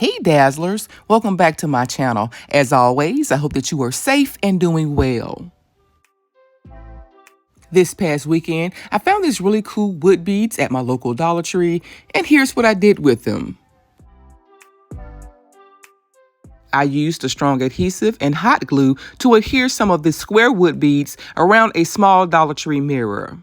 Hey Dazzlers, welcome back to my channel. As always, I hope that you are safe and doing well. This past weekend, I found these really cool wood beads at my local Dollar Tree, and here's what I did with them. I used a strong adhesive and hot glue to adhere some of the square wood beads around a small Dollar Tree mirror.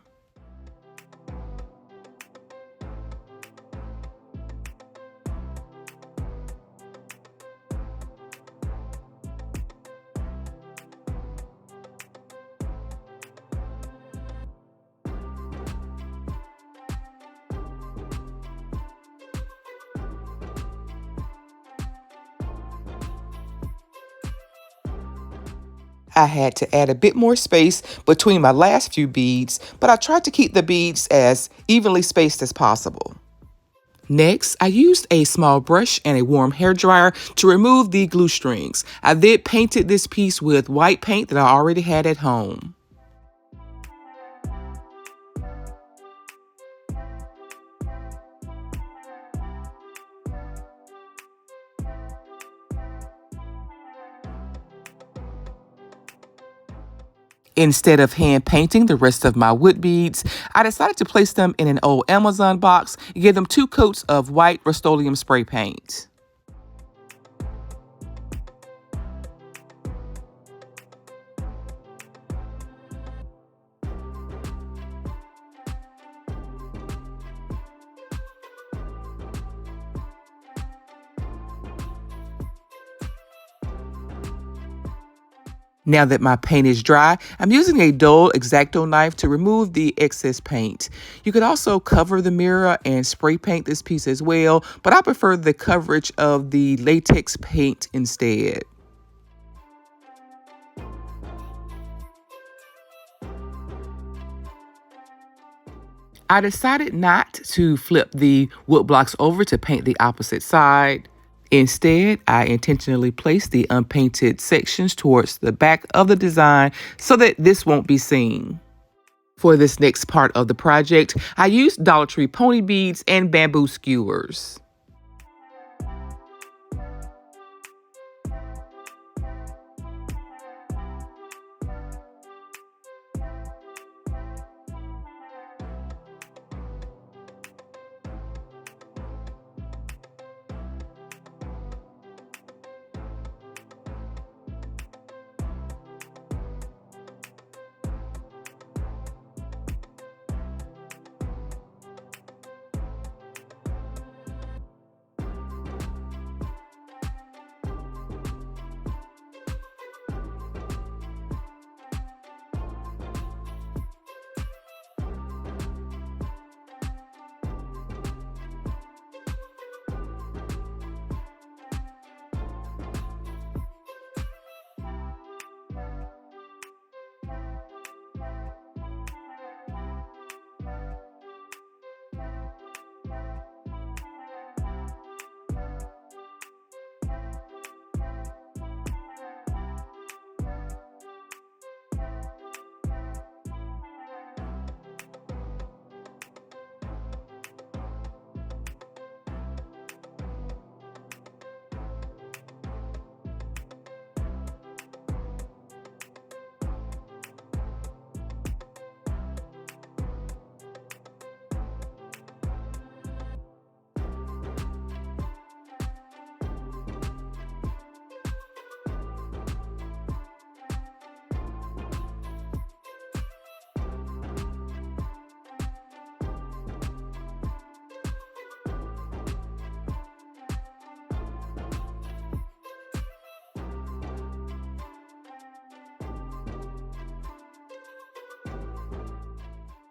I had to add a bit more space between my last few beads, but I tried to keep the beads as evenly spaced as possible. Next, I used a small brush and a warm hairdryer to remove the glue strings. I then painted this piece with white paint that I already had at home. Instead of hand painting the rest of my wood beads, I decided to place them in an old Amazon box and give them 2 coats of white Rust-Oleum spray paint. Now that my paint is dry, I'm using a dull X-Acto knife to remove the excess paint. You could also cover the mirror and spray paint this piece as well, but I prefer the coverage of the latex paint instead. I decided not to flip the wood blocks over to paint the opposite side. Instead, I intentionally placed the unpainted sections towards the back of the design so that this won't be seen. For this next part of the project, I used Dollar Tree pony beads and bamboo skewers.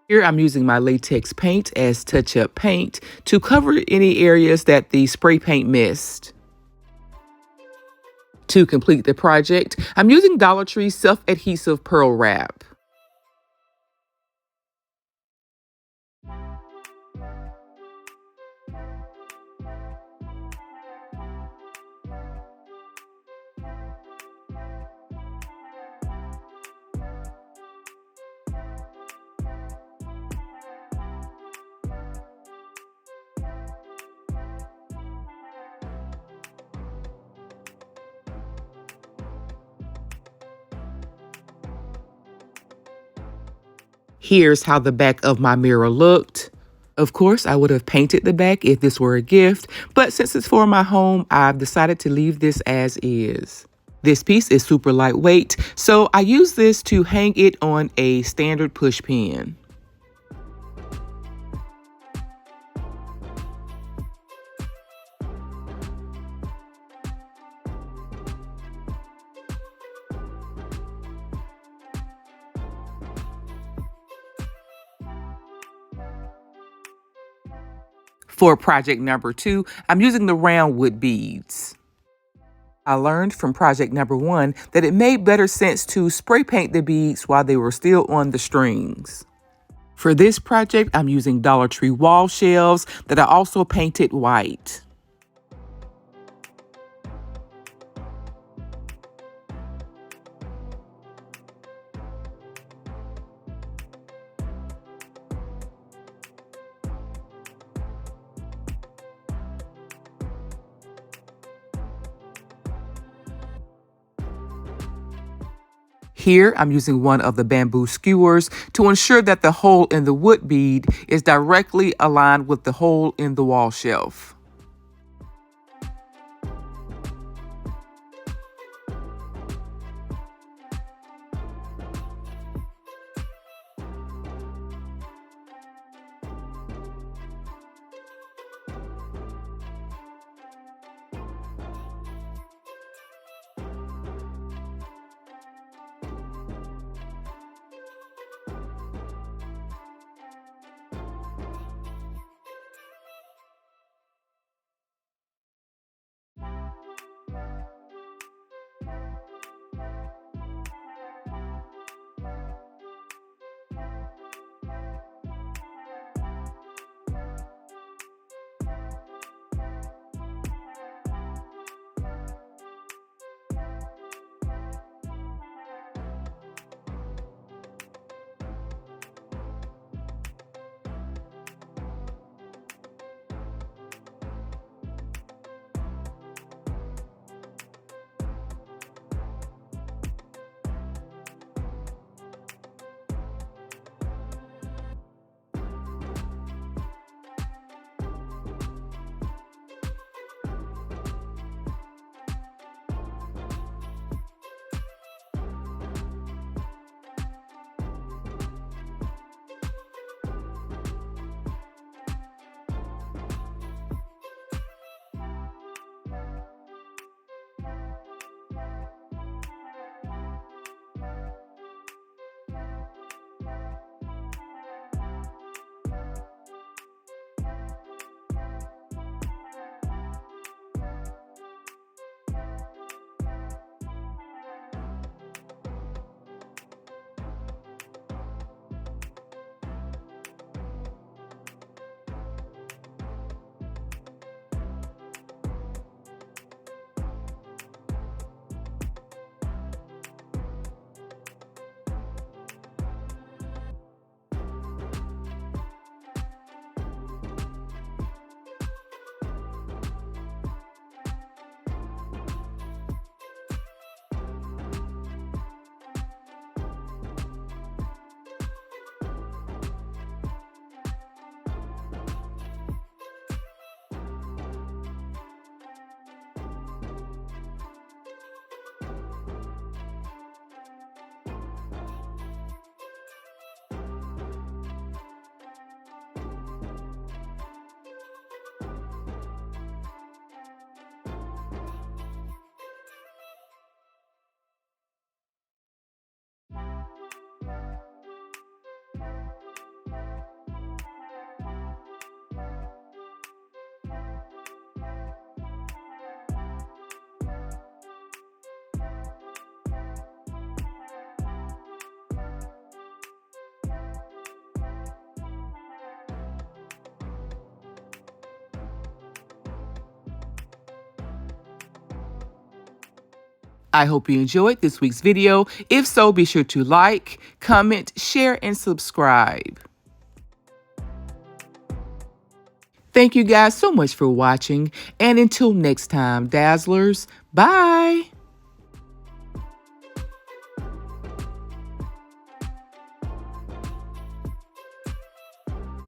Here I'm using my latex paint as touch-up paint to cover any areas that the spray paint missed. To complete the project, I'm using Dollar Tree self-adhesive pearl wrap. Here's how the back of my mirror looked. Of course, I would have painted the back if this were a gift, but since it's for my home, I've decided to leave this as is. This piece is super lightweight, so I use this to hang it on a standard push pin. For project number 2, I'm using the round wood beads. I learned from project number 1 that it made better sense to spray paint the beads while they were still on the strings. For this project, I'm using Dollar Tree wall shelves that I also painted white. Here, I'm using one of the bamboo skewers to ensure that the hole in the wood bead is directly aligned with the hole in the wall shelf. I hope you enjoyed this week's video. If so, be sure to like, comment, share, and subscribe. Thank you guys so much for watching. And until next time, Dazzlers, bye.